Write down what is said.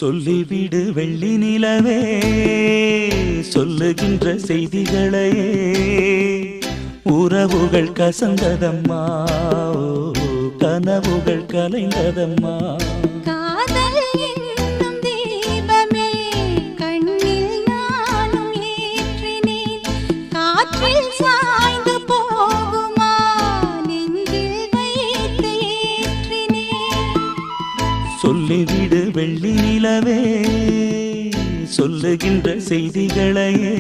சொல்லிவிடு வெள்ளி நிலவே சொல்லுகின்ற செய்திகளையே உறவுகள் கசந்ததம்மா கனவுகள் கலைந்ததம்மா காதல் என்னும் தீபமே கண்ணில் நானும் ஏற்றினேன் காற்றில் சாய்ந்து போகுமா நெஞ்சில் வைத்து ஏற்றினேன் சொல்லிவிடு வெள்ளி நிலவே சொல்லுகின்ற செய்திகளையே